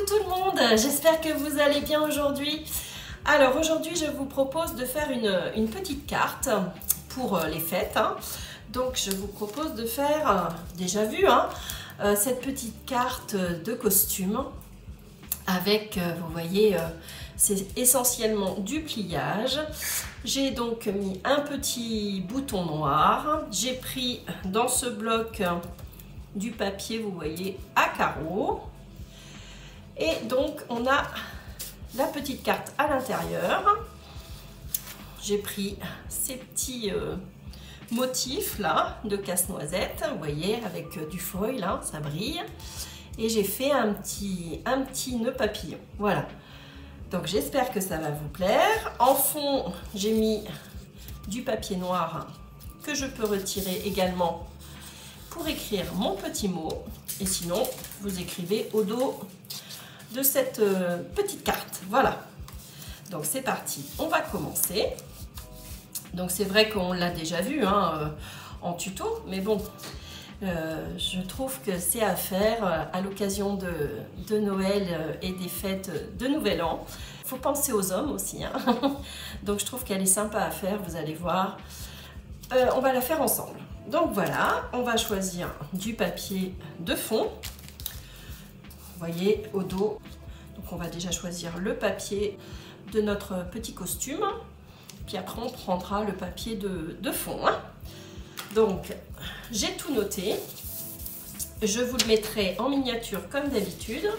tout le monde, j'espère que vous allez bien aujourd'hui. Alors aujourd'hui je vous propose de faire une petite carte pour les fêtes. Donc je vous propose de faire, déjà vu, cette petite carte de costume avec, vous voyez, c'est essentiellement du pliage. J'ai donc mis un petit bouton noir. J'ai pris dans ce bloc du papier, vous voyez, à carreaux. Et donc on a la petite carte à l'intérieur. J'ai pris ces petits motifs là de casse-noisette, vous voyez, avec du foil, là, ça brille. Et j'ai fait un petit nœud papillon, voilà. Donc j'espère que ça va vous plaire. En fond, j'ai mis du papier noir que je peux retirer également pour écrire mon petit mot. Et sinon, vous écrivez au dos de cette petite carte. Voilà. Donc c'est parti. On va commencer. Donc c'est vrai qu'on l'a déjà vu en tuto, mais bon, je trouve que c'est à faire à l'occasion de Noël et des fêtes de Nouvel An. Il faut penser aux hommes aussi. Donc je trouve qu'elle est sympa à faire, vous allez voir. On va la faire ensemble. Donc voilà, on va choisir du papier de fond. Vous voyez, au dos. Donc on va déjà choisir le papier de notre petit costume. Puis après on prendra le papier de fond. Donc j'ai tout noté. Je vous le mettrai en miniature comme d'habitude.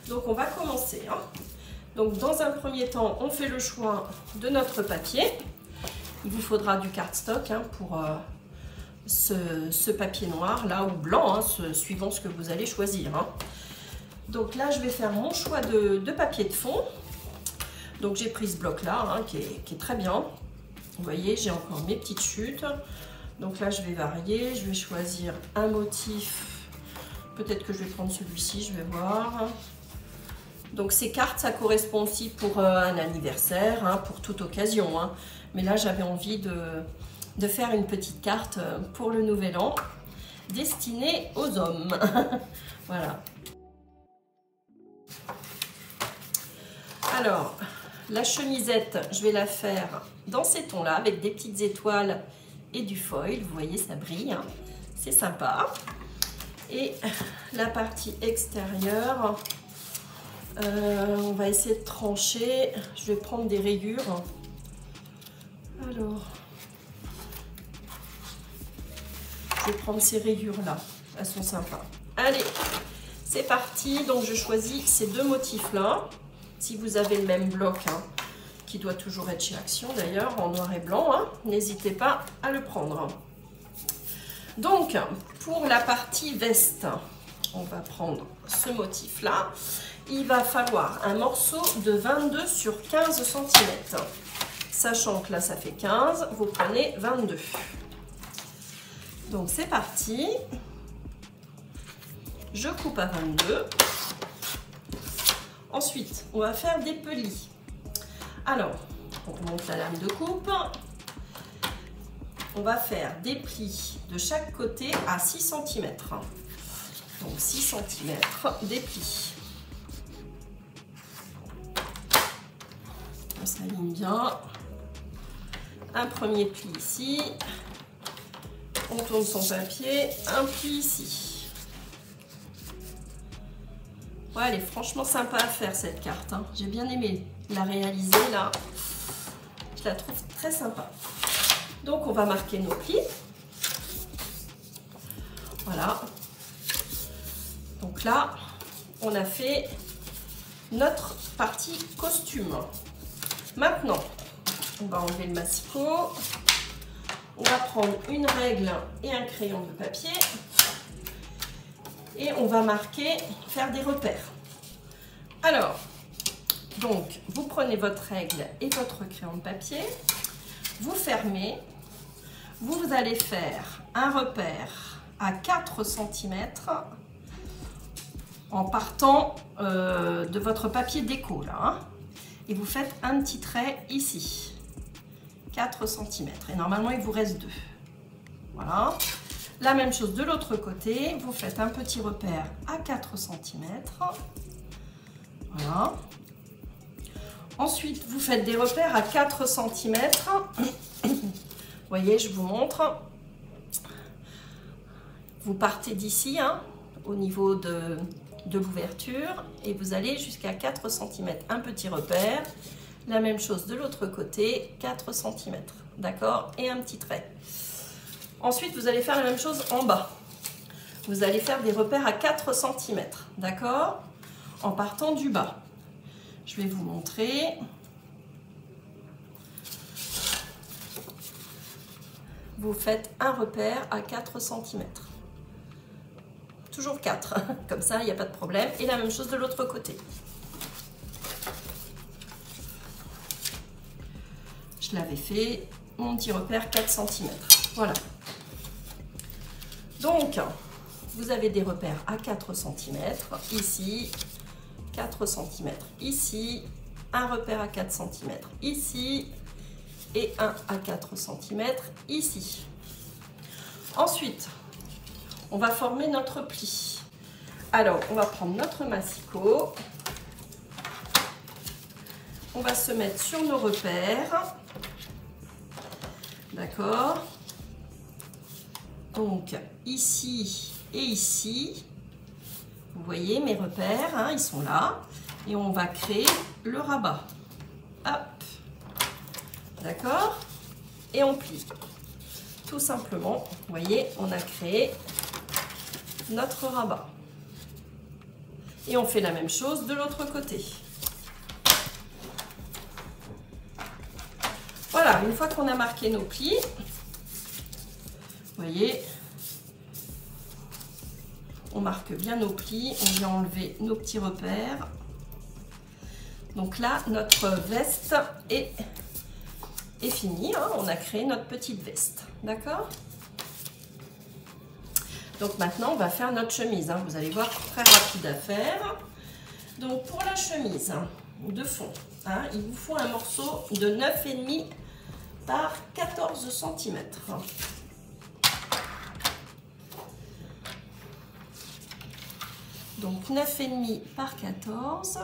Donc on va commencer. Donc dans un premier temps, on fait le choix de notre papier. Il vous faudra du cardstock pour ce papier noir là ou blanc, suivant ce que vous allez choisir. Donc là, je vais faire mon choix de papier de fond. Donc j'ai pris ce bloc là qui est très bien. Vous voyez, j'ai encore mes petites chutes. Donc là, je vais varier. Je vais choisir un motif. Peut-être que je vais prendre celui-ci, je vais voir. Donc ces cartes, ça correspond aussi pour un anniversaire, pour toute occasion. Mais là, j'avais envie de faire une petite carte pour le Nouvel An, destinée aux hommes. Voilà. Alors, la chemisette, je vais la faire dans ces tons-là, avec des petites étoiles et du foil. Vous voyez, ça brille, c'est sympa. Et la partie extérieure, on va essayer de trancher. Je vais prendre des rayures. Alors, je vais prendre ces rayures-là. Elles sont sympas. Allez, c'est parti. Donc, je choisis ces deux motifs-là. Si vous avez le même bloc, qui doit toujours être chez Action d'ailleurs, en noir et blanc, n'hésitez pas à le prendre. Donc, pour la partie veste, on va prendre ce motif-là. Il va falloir un morceau de 22 sur 15 cm. Sachant que là, ça fait 15, vous prenez 22. Donc, c'est parti. Je coupe à 22. Ensuite, on va faire des pelis. Alors, on remonte la lame de coupe. On va faire des plis de chaque côté à 6 cm. Donc 6 cm, des plis. On s'aligne bien. Un premier pli ici. On tourne son papier. Un pli ici. Ouais, elle est franchement sympa à faire cette carte. J'ai bien aimé la réaliser là. Je la trouve très sympa. Donc on va marquer nos plis. Voilà. Donc là, on a fait notre partie costume. Maintenant, on va enlever le massicot. On va prendre une règle et un crayon de papier. Et on va marquer, faire des repères. Alors, donc, vous prenez votre règle et votre crayon de papier. Vous fermez. Vous allez faire un repère à 4 cm en partant de votre papier déco là. Et vous faites un petit trait ici. 4 cm. Et normalement, il vous reste 2. Voilà. La même chose de l'autre côté, vous faites un petit repère à 4 cm. Voilà. Ensuite, vous faites des repères à 4 cm. Vous voyez, je vous montre. Vous partez d'ici, hein, au niveau de l'ouverture, et vous allez jusqu'à 4 cm. Un petit repère. La même chose de l'autre côté, 4 cm. D'accord? Et un petit trait. Ensuite, vous allez faire la même chose en bas. Vous allez faire des repères à 4 cm. D'accord? En partant du bas. Je vais vous montrer. Vous faites un repère à 4 cm. Toujours 4, comme ça, il n'y a pas de problème. Et la même chose de l'autre côté. Je l'avais fait, mon petit repère 4 cm. Voilà. Donc, vous avez des repères à 4 cm, ici, 4 cm, ici, un repère à 4 cm, ici, et un à 4 cm, ici. Ensuite, on va former notre pli. Alors, on va prendre notre massicot. On va se mettre sur nos repères. D'accord? Donc, ici et ici, vous voyez mes repères, hein, ils sont là. Et on va créer le rabat. Hop. D'accord? Et on plie. Tout simplement, vous voyez, on a créé notre rabat. Et on fait la même chose de l'autre côté. Voilà, une fois qu'on a marqué nos plis, vous voyez, on marque bien nos plis, on vient enlever nos petits repères. Donc là, notre veste est finie, hein, on a créé notre petite veste, d'accord? Donc maintenant, on va faire notre chemise, hein, vous allez voir, très rapide à faire. Donc pour la chemise de fond, hein, il vous faut un morceau de 9,5 par 14 cm. Donc 9,5 par 14.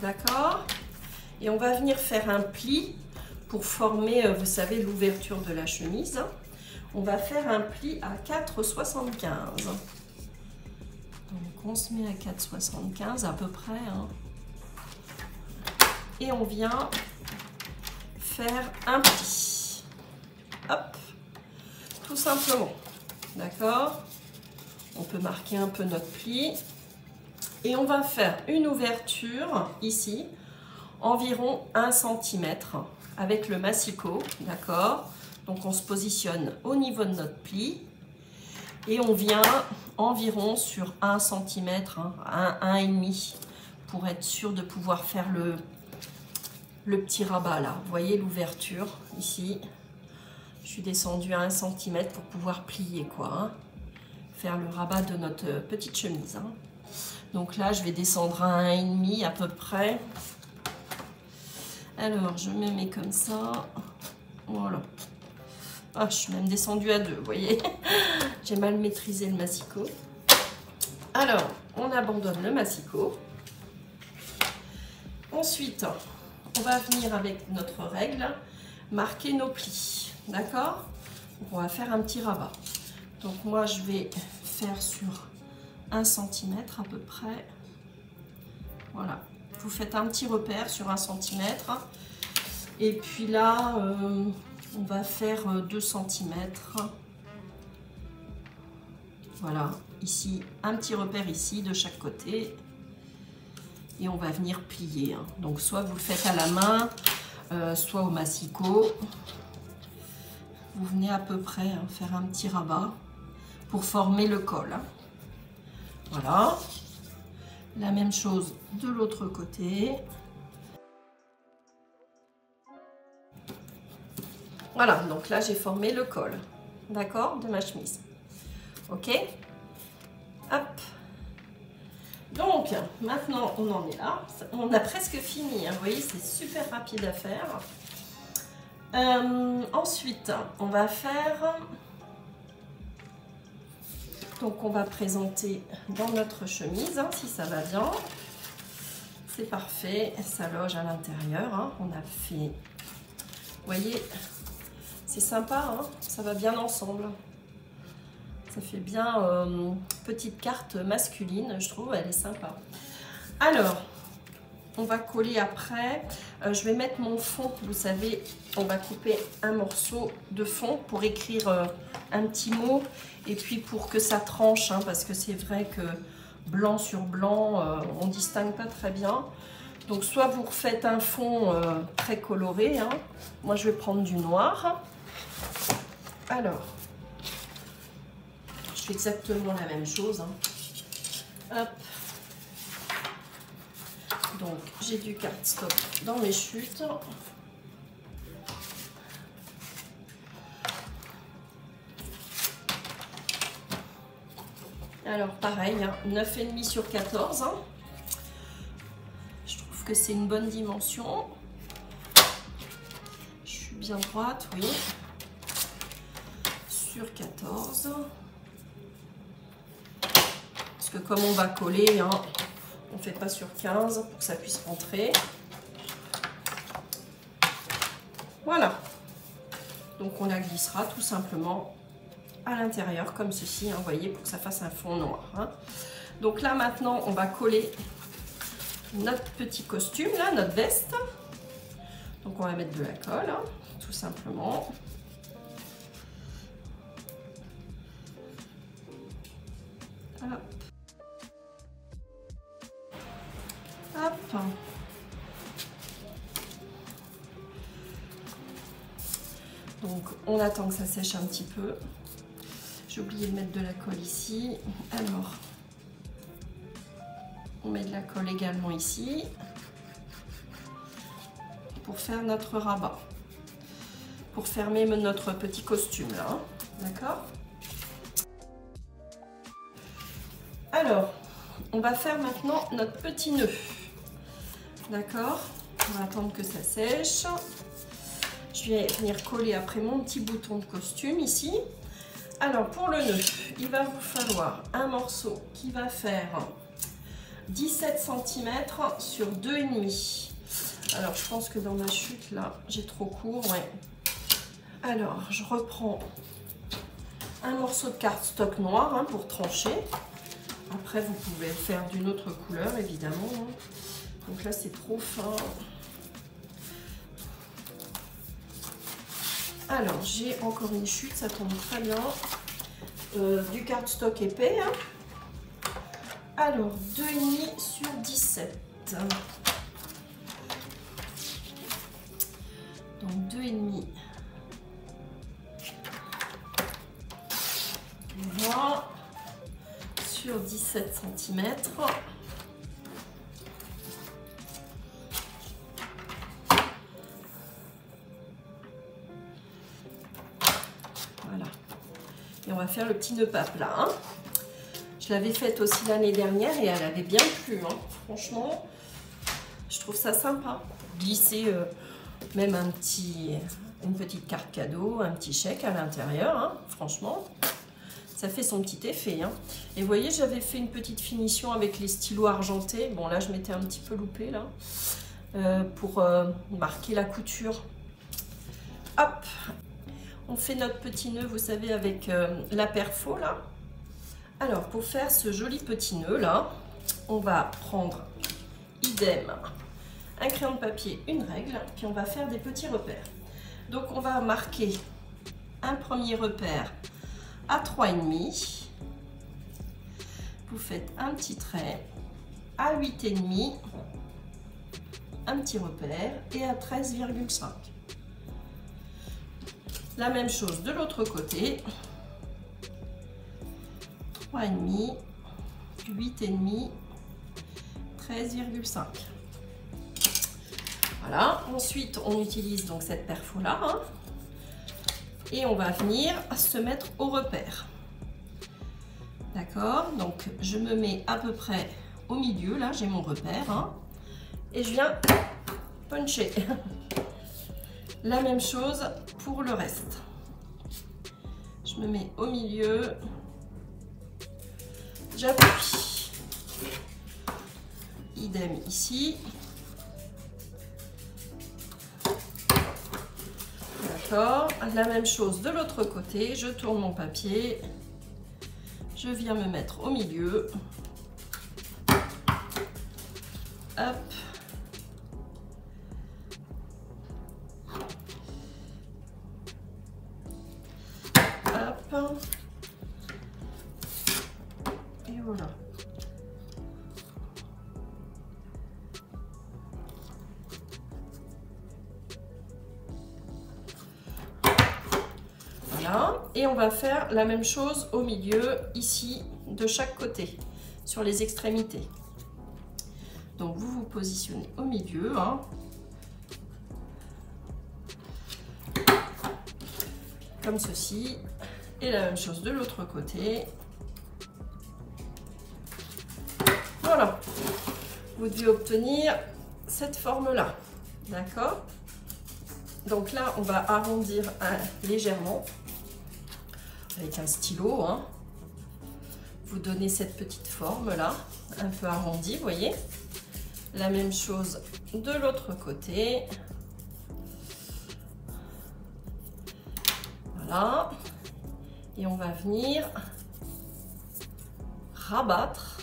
D'accord? Et on va venir faire un pli pour former, vous savez, l'ouverture de la chemise. On va faire un pli à 4,75. Donc on se met à 4,75 à peu près. Hein. Et on vient faire un pli. Hop. Tout simplement. D'accord? On peut marquer un peu notre pli. Et on va faire une ouverture ici, environ 1 cm avec le massicot, d'accord? Donc on se positionne au niveau de notre pli et on vient environ sur 1 cm, hein, 1,5 pour être sûr de pouvoir faire le petit rabat là. Vous voyez l'ouverture ici. Je suis descendue à 1 cm pour pouvoir plier quoi, hein, faire le rabat de notre petite chemise. Hein. Donc là, je vais descendre à 1,5 à peu près. Alors, je me mets comme ça. Voilà. Ah, je suis même descendue à 2, vous voyez. J'ai mal maîtrisé le massicot. Alors, on abandonne le massicot. Ensuite, on va venir avec notre règle, marquer nos plis. D'accord? On va faire un petit rabat. Donc moi, je vais faire sur 1 cm à peu près. Voilà, vous faites un petit repère sur 1 cm et puis là on va faire 2 cm. Voilà, ici un petit repère ici de chaque côté et on va venir plier. Hein. Donc soit vous le faites à la main, soit au massicot. Vous venez à peu près hein, faire un petit rabat pour former le col. Hein. Voilà, la même chose de l'autre côté. Voilà, donc là j'ai formé le col, d'accord, de ma chemise. Ok, hop. Donc, maintenant, on en est là. On a presque fini, hein. Vous voyez, c'est super rapide à faire. Ensuite, on va faire... Donc, on va présenter dans notre chemise, hein, si ça va bien. C'est parfait, ça loge à l'intérieur. Hein. On a fait... Vous voyez, c'est sympa, hein, ça va bien ensemble. Ça fait bien petite carte masculine, je trouve, elle est sympa. Alors, on va coller après. Je vais mettre mon fond, vous savez, on va couper un morceau de fond pour écrire un petit mot. Et puis pour que ça tranche, hein, parce que c'est vrai que blanc sur blanc, on ne distingue pas très bien. Donc soit vous refaites un fond très coloré, hein. Moi je vais prendre du noir. Alors, je fais exactement la même chose, hein. Hop. Donc j'ai du cardstock dans mes chutes. Alors pareil, hein, 9,5 sur 14. Hein. Je trouve que c'est une bonne dimension. Je suis bien droite, oui. Sur 14. Parce que comme on va coller, hein, on ne fait pas sur 15 pour que ça puisse rentrer. Voilà. Donc on la glissera tout simplement à l'intérieur comme ceci, hein, vous voyez, pour que ça fasse un fond noir. Hein. Donc là maintenant on va coller notre petit costume, là, notre veste. Donc on va mettre de la colle, hein, tout simplement. Hop. Hop. Donc on attend que ça sèche un petit peu. J'ai oublié de mettre de la colle ici. Alors, on met de la colle également ici pour faire notre rabat, pour fermer notre petit costume là, hein. D'accord? Alors, on va faire maintenant notre petit nœud. D'accord? On va attendre que ça sèche. Je vais venir coller après mon petit bouton de costume ici. Alors pour le nœud, il va vous falloir un morceau qui va faire 17 cm sur 2,5. Alors je pense que dans ma chute là, j'ai trop court, ouais. Alors je reprends un morceau de cardstock noir, hein, pour trancher. Après vous pouvez le faire d'une autre couleur évidemment, hein. Donc là c'est trop fin. Alors, j'ai encore une chute, ça tombe très bien. Du cardstock épais. Hein. Alors, 2,5 sur 17. Donc, 2,5. Voilà. Sur 17 cm. Et on va faire le petit nœud pas plat. Hein. Je l'avais faite aussi l'année dernière et elle avait bien plu. Hein. Franchement, je trouve ça sympa. Glisser même une petite carte cadeau, un petit chèque à l'intérieur. Hein. Franchement, ça fait son petit effet. Hein. Et vous voyez, j'avais fait une petite finition avec les stylos argentés. Bon, là, je m'étais un petit peu loupée là, pour marquer la couture. Hop! On fait notre petit nœud, vous savez, avec la perfo là. Alors, pour faire ce joli petit nœud là, on va prendre idem, un crayon de papier, une règle, puis on va faire des petits repères. Donc, on va marquer un premier repère à 3,5. Vous faites un petit trait à 8,5, un petit repère et à 13,5. La même chose de l'autre côté, 3,5, 8,5, 13,5. Voilà, ensuite on utilise donc cette perfo là, hein, et on va venir se mettre au repère. D'accord, donc je me mets à peu près au milieu, là j'ai mon repère, hein, et je viens puncher. La même chose pour le reste. Je me mets au milieu, j'appuie. Idem ici. D'accord, la même chose de l'autre côté, je tourne mon papier, je viens me mettre au milieu. Hop. Hop. Et voilà. Voilà. Et on va faire la même chose au milieu, ici, de chaque côté, sur les extrémités. Donc vous vous positionnez au milieu, hein. Comme ceci, et la même chose de l'autre côté. Voilà, vous devez obtenir cette forme-là, d'accord? Donc là, on va arrondir légèrement avec un stylo, hein. Vous donnez cette petite forme-là, un peu arrondie, vous voyez? La même chose de l'autre côté. Voilà. Et on va venir rabattre.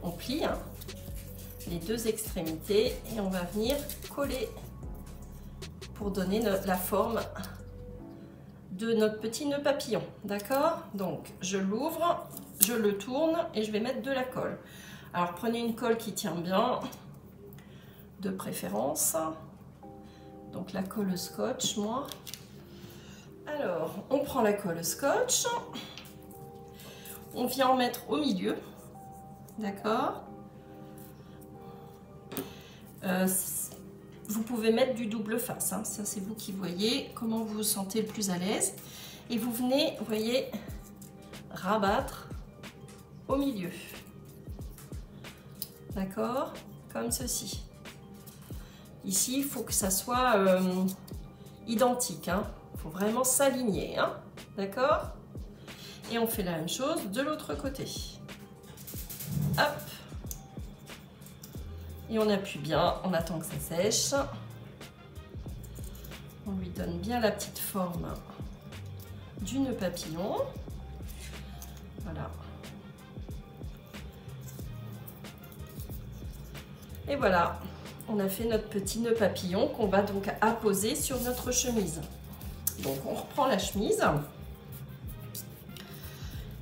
On plie, hein, les deux extrémités et on va venir coller pour donner la forme de notre petit nœud papillon. D'accord? Donc je l'ouvre, je le tourne et je vais mettre de la colle. Alors prenez une colle qui tient bien, de préférence. Donc la colle scotch, moi. Alors on prend la colle scotch, on vient en mettre au milieu, d'accord. Vous pouvez mettre du double face, hein. Ça c'est vous qui voyez comment vous vous sentez le plus à l'aise. Et vous venez, vous voyez, rabattre au milieu. D'accord, comme ceci. Ici, il faut que ça soit identique, hein. Il faut vraiment s'aligner, hein. D'accord. Et on fait la même chose de l'autre côté. Hop. Et on appuie bien, on attend que ça sèche. On lui donne bien la petite forme du nœud papillon. Voilà. Et voilà, on a fait notre petit nœud papillon qu'on va donc apposer sur notre chemise. Donc on reprend la chemise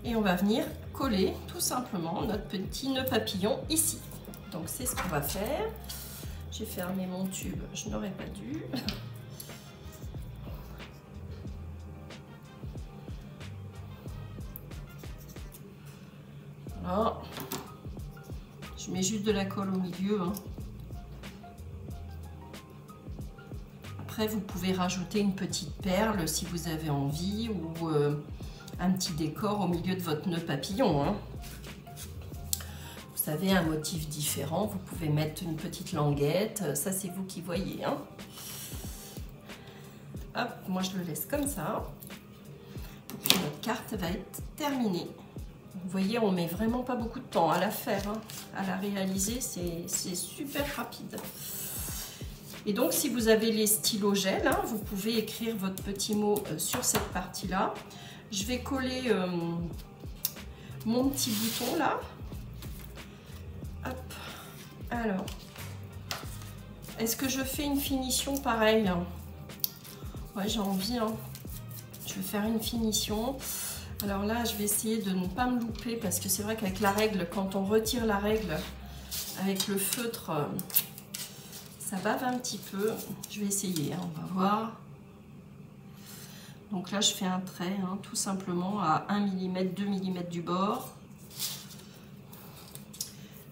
et on va venir coller tout simplement notre petit nœud papillon ici. Donc c'est ce qu'on va faire. J'ai fermé mon tube, je n'aurais pas dû. Voilà. Je mets juste de la colle au milieu, hein. Après, vous pouvez rajouter une petite perle si vous avez envie ou un petit décor au milieu de votre nœud papillon, hein. Vous savez, un motif différent, vous pouvez mettre une petite languette, ça c'est vous qui voyez, hein. Hop, moi je le laisse comme ça. Et puis notre carte va être terminée. Vous voyez, on met vraiment pas beaucoup de temps à la faire, hein. À la réaliser, c'est super rapide. Et donc, si vous avez les stylos gel, hein, vous pouvez écrire votre petit mot sur cette partie-là. Je vais coller mon petit bouton là. Hop. Alors, est-ce que je fais une finition pareille? Ouais, j'ai envie, hein. Je vais faire une finition. Alors là, je vais essayer de ne pas me louper parce que c'est vrai qu'avec la règle, quand on retire la règle avec le feutre, ça bave un petit peu. Je vais essayer, hein, on va voir. Donc là, je fais un trait, hein, tout simplement à 1 mm, 2 mm du bord.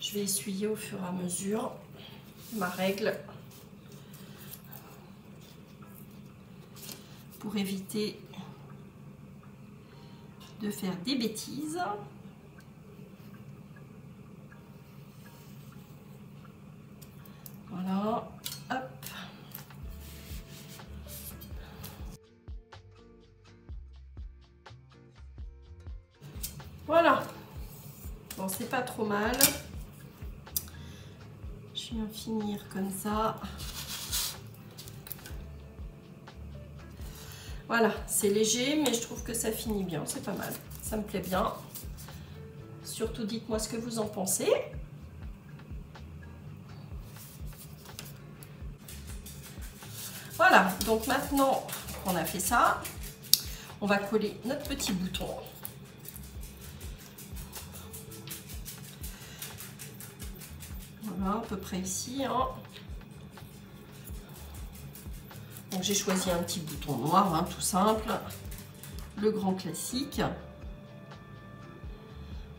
Je vais essuyer au fur et à mesure ma règle pour éviter de faire des bêtises. Voilà, hop. Voilà. Bon, c'est pas trop mal. Je vais en finir comme ça. Voilà, c'est léger, mais je trouve que ça finit bien, c'est pas mal. Ça me plaît bien. Surtout, dites-moi ce que vous en pensez. Voilà, donc maintenant qu'on a fait ça, on va coller notre petit bouton. Voilà, à peu près ici. Hein. Donc j'ai choisi un petit bouton noir, hein, tout simple. Le grand classique.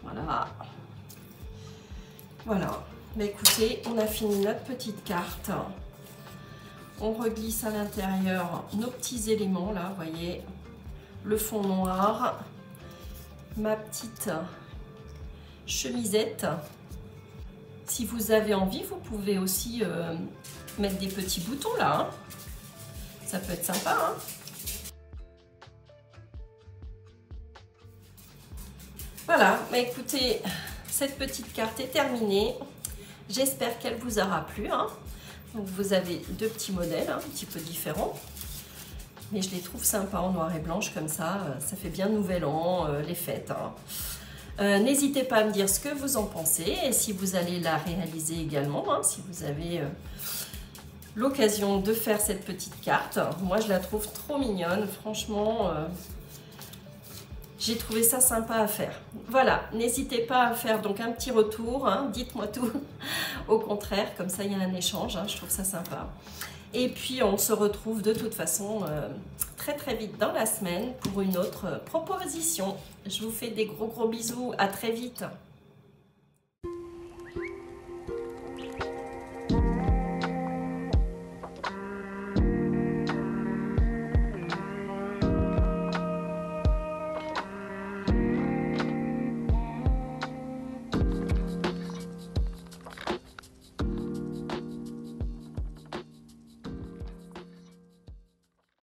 Voilà. Voilà. Mais écoutez, on a fini notre petite carte. On reglisse à l'intérieur nos petits éléments, là, vous voyez. Le fond noir. Ma petite chemisette. Si vous avez envie, vous pouvez aussi mettre des petits boutons, là. Hein. Ça peut être sympa, hein. Voilà, mais écoutez, cette petite carte est terminée. J'espère qu'elle vous aura plu. Hein. Donc vous avez deux petits modèles, hein, un petit peu différents. Mais je les trouve sympas en noir et blanche comme ça. Ça fait bien Nouvel An, les fêtes. Hein. N'hésitez pas à me dire ce que vous en pensez et si vous allez la réaliser également. Hein, si vous avez l'occasion de faire cette petite carte. Moi, je la trouve trop mignonne. Franchement... j'ai trouvé ça sympa à faire. Voilà, n'hésitez pas à faire donc un petit retour, hein, dites-moi tout. Au contraire, comme ça il y a un échange, hein, je trouve ça sympa. Et puis on se retrouve de toute façon très très vite dans la semaine pour une autre proposition. Je vous fais des gros bisous, à très vite.